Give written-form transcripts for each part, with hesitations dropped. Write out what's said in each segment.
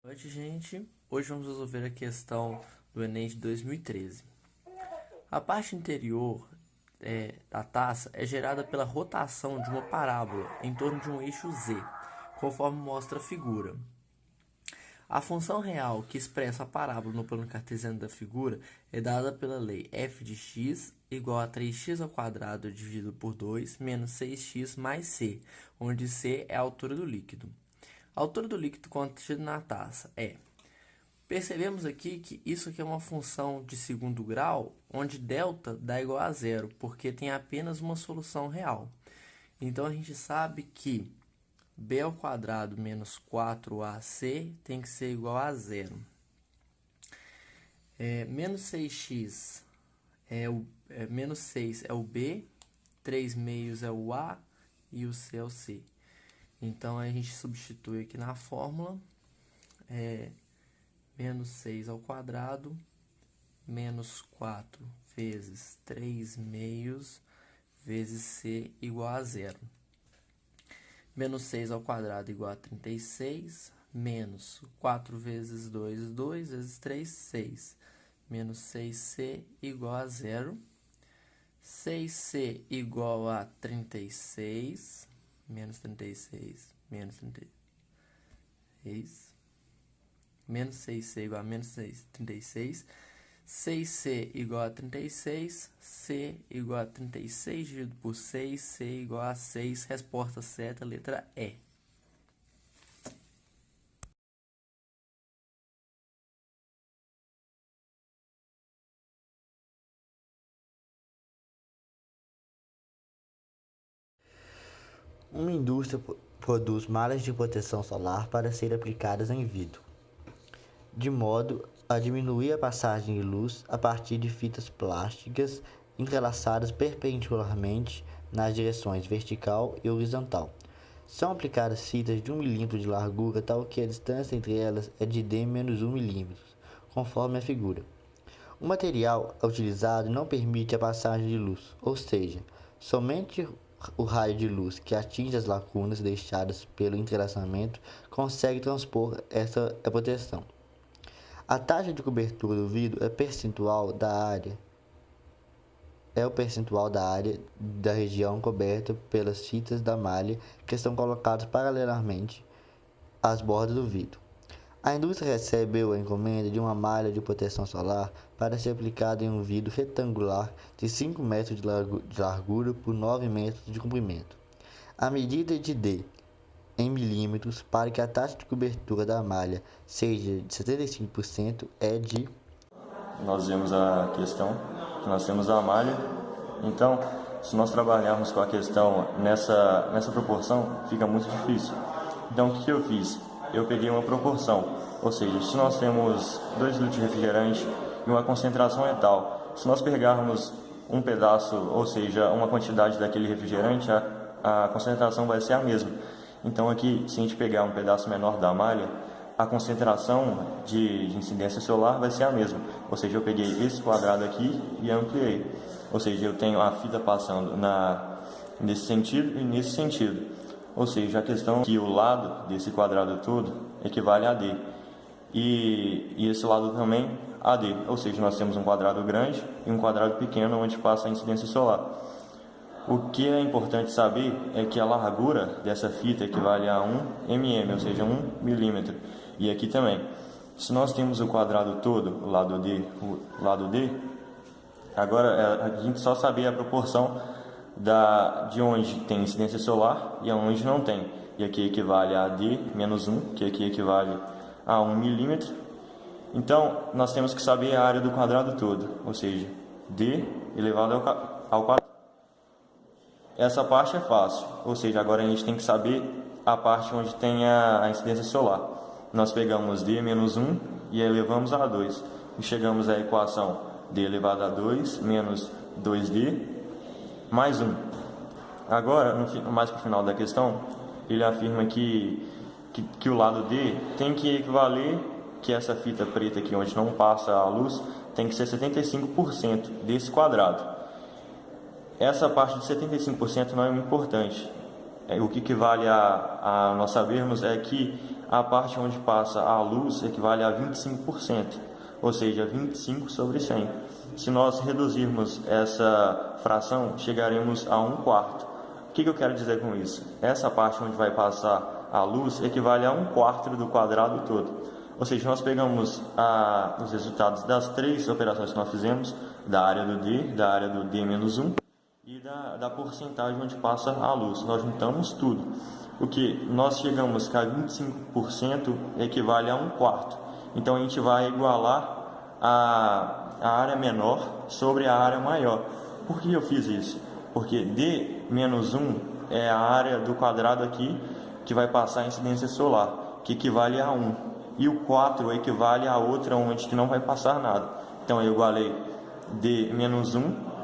Boa noite, gente. Hoje vamos resolver a questão do Enem de 2013. A parte interior da taça é gerada pela rotação de uma parábola em torno de um eixo Z, conforme mostra a figura. A função real que expressa a parábola no plano cartesiano da figura é dada pela lei f de x igual a 3x ao quadrado dividido por 2 menos 6x mais c, onde c é a altura do líquido. A altura do líquido contido na taça é... Percebemos aqui que isso aqui é uma função de segundo grau, onde delta dá igual a zero, porque tem apenas uma solução real. Então, a gente sabe que b ao quadrado menos 4ac tem que ser igual a zero. Menos 6x menos 6 é o b, 3 meios é o a e o c é o c. Então, a gente substitui aqui na fórmula, menos 6 ao quadrado, menos 4 vezes 3 meios, vezes c igual a zero. Menos 6 ao quadrado igual a 36, menos 4 vezes 2, 2 vezes 3, 6. Menos 6c igual a zero. 6c igual a 36, menos 36, menos 36. Menos 6c igual a menos 36. 6c igual a 36. C igual a 36 dividido por 6. C igual a 6. Resposta certa, letra E. Uma indústria produz malhas de proteção solar para serem aplicadas em vidro, de modo a diminuir a passagem de luz a partir de fitas plásticas entrelaçadas perpendicularmente nas direções vertical e horizontal. São aplicadas fitas de 1 mm de largura, tal que a distância entre elas é de d-1 mm, conforme a figura. O material utilizado não permite a passagem de luz, ou seja, somente o raio de luz que atinge as lacunas deixadas pelo entrelaçamento consegue transpor essa proteção. A taxa de cobertura do vidro é o percentual da área da região coberta pelas fitas da malha que estão colocadas paralelamente às bordas do vidro. A indústria recebeu a encomenda de uma malha de proteção solar para ser aplicada em um vidro retangular de 5 metros de largura por 9 metros de comprimento. A medida de D em milímetros para que a taxa de cobertura da malha seja de 75% é de... Nós vemos a questão, que nós temos a malha, então se nós trabalharmos com a questão nessa proporção, fica muito difícil. Então o que eu fiz? Eu peguei uma proporção, ou seja, se nós temos 2 litros de refrigerante e uma concentração é tal, se nós pegarmos um pedaço, ou seja, uma quantidade daquele refrigerante, a concentração vai ser a mesma. Então aqui, se a gente pegar um pedaço menor da malha, a concentração de incidência solar vai ser a mesma. Ou seja, eu peguei esse quadrado aqui e ampliei. Ou seja, eu tenho a fita passando nesse sentido e nesse sentido. Ou seja, a questão é que o lado desse quadrado todo equivale a D. E esse lado também a D. Ou seja, nós temos um quadrado grande e um quadrado pequeno onde passa a incidência solar. O que é importante saber é que a largura dessa fita equivale a 1 mm, ou seja, 1 milímetro. E aqui também. Se nós temos o quadrado todo, o lado D, agora a gente só saber a proporção de onde tem incidência solar e aonde não tem. E aqui equivale a D menos 1, que aqui equivale a 1 milímetro. Então, nós temos que saber a área do quadrado todo, ou seja, D elevado ao quadrado. Essa parte é fácil, ou seja, agora a gente tem que saber a parte onde tem a incidência solar. Nós pegamos D menos 1 e elevamos a 2. E chegamos à equação D elevado a 2 menos 2D mais 1. Agora, mais para o final da questão, ele afirma que o lado D tem que equivaler, que essa fita preta aqui onde não passa a luz, tem que ser 75% desse quadrado. Essa parte de 75% não é muito importante. O que equivale a nós sabermos é que a parte onde passa a luz equivale a 25%, ou seja, 25 sobre 100. Se nós reduzirmos essa fração, chegaremos a 1/4. O que eu quero dizer com isso? Essa parte onde vai passar a luz equivale a 1/4 do quadrado todo. Ou seja, nós pegamos os resultados das 3 operações que nós fizemos, da área do D, da área do D-1 e da porcentagem onde passa a luz. Nós juntamos tudo. O que nós chegamos que a 25% equivale a 1/4. Então a gente vai igualar a área menor sobre a área maior. Por que eu fiz isso? Porque D-1 é a área do quadrado aqui que vai passar a incidência solar, que equivale a 1. E o 4 equivale a outra onde que não vai passar nada. Então eu igualei D-1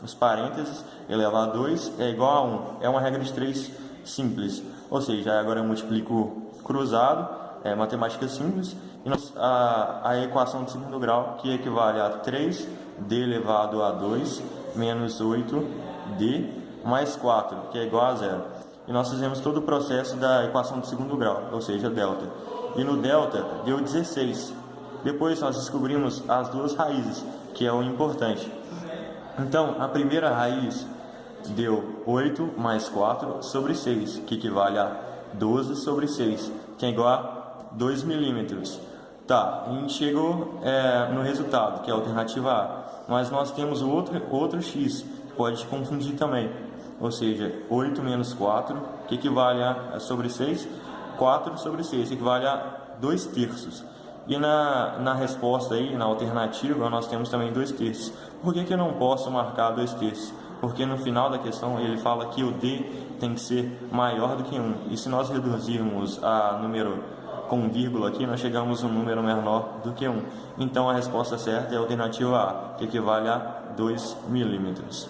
os parênteses elevado a 2 é igual a 1. É uma regra de 3 simples. Ou seja, agora eu multiplico cruzado, matemática simples, e a equação de segundo grau, que equivale a 3D elevado a 2 menos 8D mais 4, que é igual a 0. E nós fizemos todo o processo da equação de segundo grau, ou seja, delta. E no delta deu 16. Depois nós descobrimos as duas raízes, que é o importante. Então, a primeira raiz deu 8 mais 4 sobre 6, que equivale a 12 sobre 6, que é igual a 2 milímetros. Tá, a gente chegou no resultado, que é a alternativa A. Mas nós temos outro x, que pode confundir também. Ou seja, 8 menos 4, que equivale a sobre 6, 4 sobre 6, que equivale a 2 terços. E na resposta aí, na alternativa, nós temos também 2 terços. Por que eu não posso marcar 2 terços? Porque no final da questão ele fala que o D tem que ser maior do que 1. E se nós reduzirmos a número com vírgula aqui, nós chegamos a um número menor do que 1. Então a resposta certa é a alternativa A, que equivale a 2 milímetros.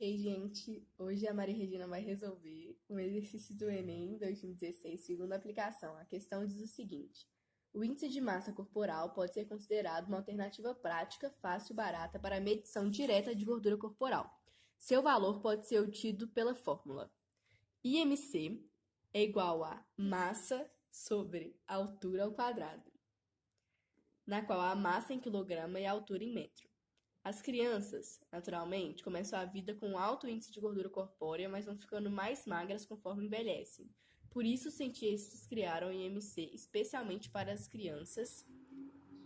Ei, gente, hoje a Maria Regina vai resolver um exercício do Enem 2016, segunda aplicação. A questão diz o seguinte: o índice de massa corporal pode ser considerado uma alternativa prática, fácil e barata para a medição direta de gordura corporal. Seu valor pode ser obtido pela fórmula IMC é igual a massa sobre altura ao quadrado, na qual a massa em quilograma e a altura em metro. As crianças, naturalmente, começam a vida com alto índice de gordura corpórea, mas vão ficando mais magras conforme envelhecem. Por isso, os cientistas criaram o IMC especialmente para as crianças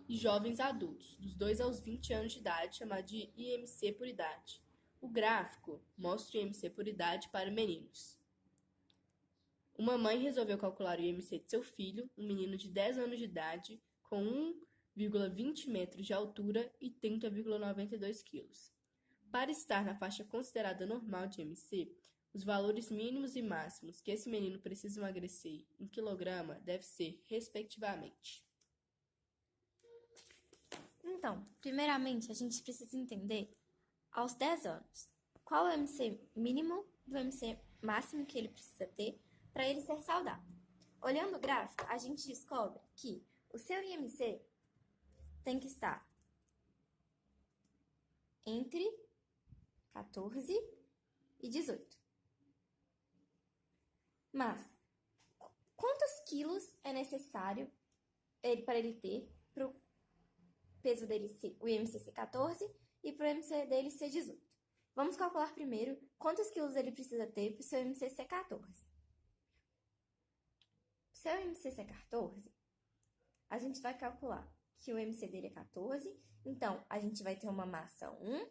e jovens adultos, dos 2 aos 20 anos de idade, chamado de IMC por idade. O gráfico mostra o IMC por idade para meninos. Uma mãe resolveu calcular o IMC de seu filho, um menino de 10 anos de idade, com 1,20 metros de altura e 30,92 quilos. Para estar na faixa considerada normal de IMC, os valores mínimos e máximos que esse menino precisa emagrecer em quilograma devem ser, respectivamente. Então, primeiramente, a gente precisa entender, aos 10 anos, qual é o IMC mínimo do IMC máximo que ele precisa ter para ele ser saudável. Olhando o gráfico, a gente descobre que o seu IMC tem que estar entre 14 e 18. Mas, quantos quilos é necessário para ele ter para o peso dele ser, o IMC ser 14 e para o IMC dele ser 18? Vamos calcular primeiro quantos quilos ele precisa ter para o seu IMC ser 14. Se o IMC ser 14, a gente vai calcular que o IMC dele é 14, então a gente vai ter uma massa 1,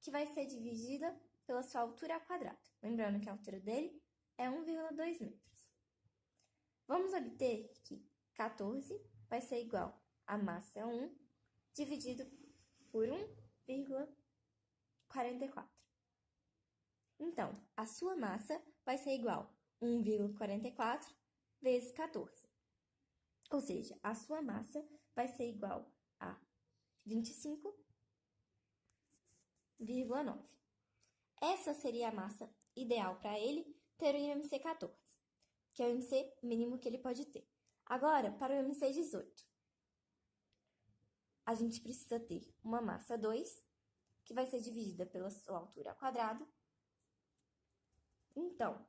que vai ser dividida pela sua altura ao quadrado. Lembrando que a altura dele é 1,2 metros. Vamos obter que 14 vai ser igual a massa 1 dividido por 1,44. Então, a sua massa vai ser igual a 1,44 vezes 14. Ou seja, a sua massa vai ser igual a 25,9. Essa seria a massa ideal para ele ter o IMC 14. que é o MC mínimo que ele pode ter. Agora, para o MC 18, a gente precisa ter uma massa 2, que vai ser dividida pela sua altura ao quadrado. Então,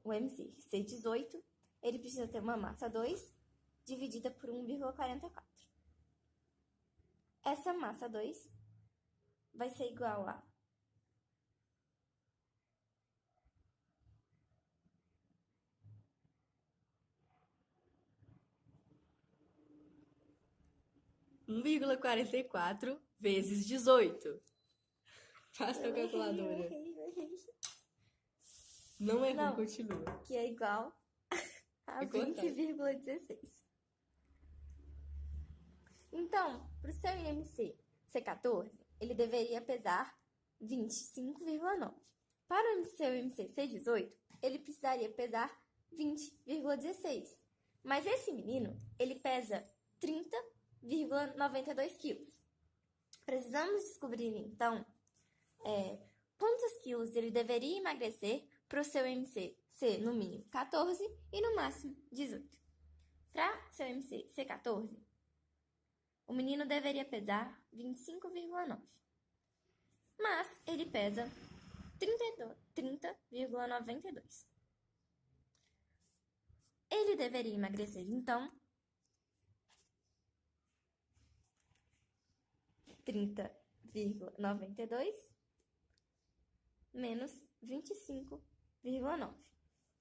o MC C18, ele precisa ter uma massa 2 dividida por 1,44. Essa massa 2 vai ser igual a 1,44 vezes 18. Faça a calculadora. Não errou, Não. continua. Que é igual a É quanto? 20,16. Então, para o seu IMC C14, ele deveria pesar 25,9. Para o seu IMC C18, ele precisaria pesar 20,16. Mas esse menino, ele pesa 30,92 quilos. Precisamos descobrir, então, quantos quilos ele deveria emagrecer para o seu MC ser no mínimo 14 e no máximo 18. Para seu MC ser 14, o menino deveria pesar 25,9. Mas ele pesa 30,92. Ele deveria emagrecer, então, 30,92 menos 25,9,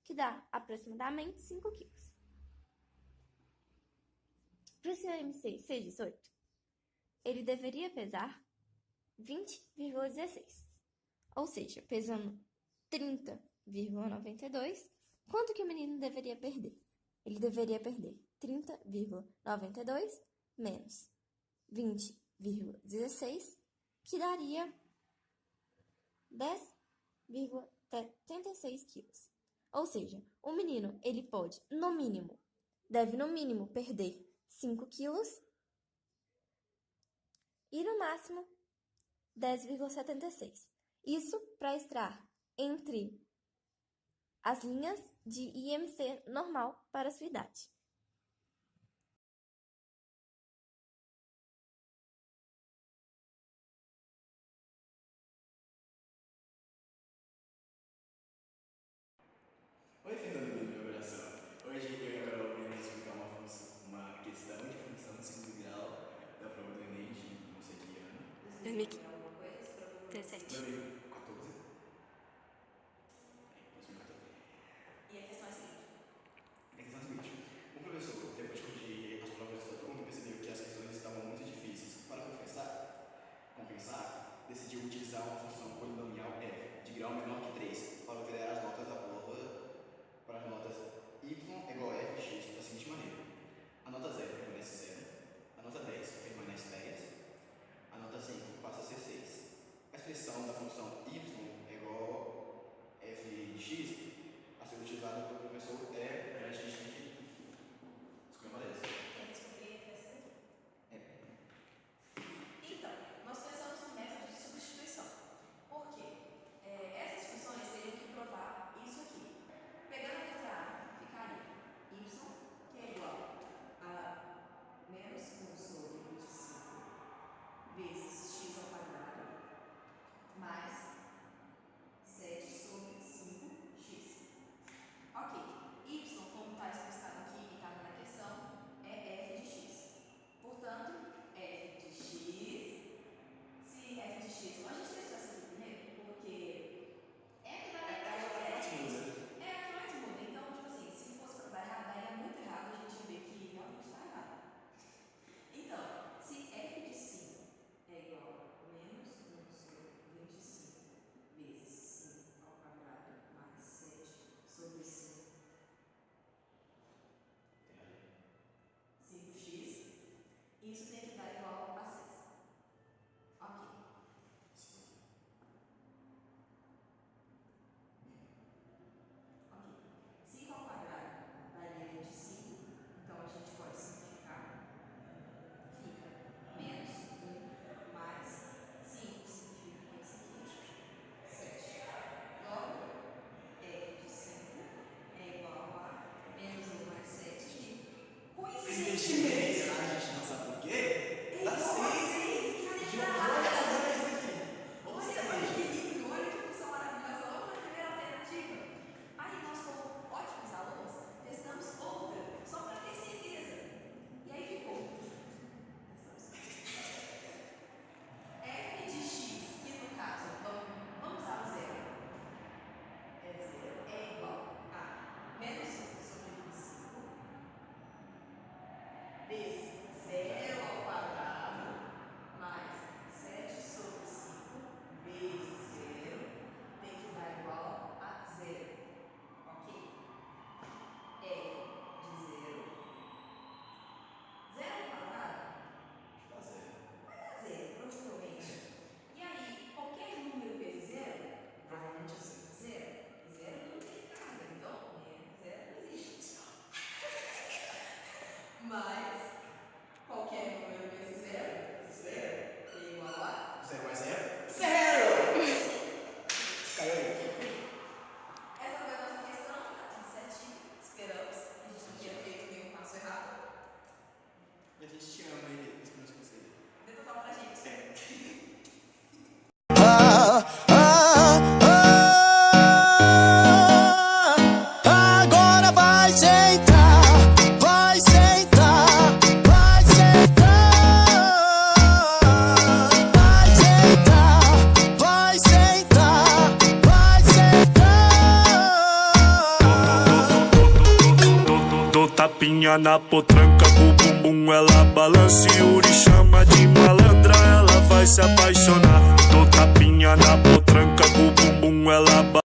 que dá aproximadamente 5 quilos. Para o seu MC C18, ele deveria pesar 20,16. Ou seja, pesando 30,92, quanto que o menino deveria perder? Ele deveria perder 30,92 menos 20,16, que daria 10,76 quilos. Ou seja, o menino, ele pode, deve no mínimo perder 5 quilos e no máximo 10,76. Isso para estar entre as linhas de IMC normal para a sua idade. Oi, Fernando Lima, meu coração. Hoje eu e a Carol vamos explicar uma questão de função de segundo grau da prova do Enem de não sei que ano. 2017. 2014. 2014. E a questão é a seguinte. A questão é a seguinte: o professor, depois de corrigir as provas de todo mundo, percebeu que as questões estavam muito difíceis. Para compensar, decidiu utilizar uma função polinomial f de grau menor que 3 para obter as notas da prova para as notas y igual a f x da seguinte maneira: a nota 0 permanece 0, a nota 10 permanece 10, a nota 5 passa a ser 6. A expressão da função Será que a gente não sabe por quê? Dá sim. Olha que função maravilhosa, logo na primeira alternativa. Aí nós, como ótimos alunos, testamos outra, só para ter certeza. E aí ficou. F de x, que no caso, vamos usar o zero. É zero, é igual a menos 1 sobre 25 vezes zero ao quadrado mais 7 sobre 5 vezes zero tem que dar igual a zero. Ok? R de zero. Zero ao quadrado Dá zero. vai dar zero, provavelmente. E aí, qualquer número vezes zero, Provavelmente é zero. zero. Zero não tem carga, então zero não existe. Mas qualquer número vezes zero, zero é igual a 0 mais 0? Zero! Caiu aí. essa foi a nossa questão, tá tudo certinho. Esperamos. A gente não tinha feito nenhum passo errado. E a gente te ama aí, esperamos que você. Dê total pra gente. Agora vai sentar, vai sentar, vai sentar, vai sentar, vai sentar, vai sentar. Dou tapinha na potranca, com o bumbum ela balança e Yuri chama de malandra, ela vai se apaixonar. Dou tapinha na potranca, com o bumbum ela balança.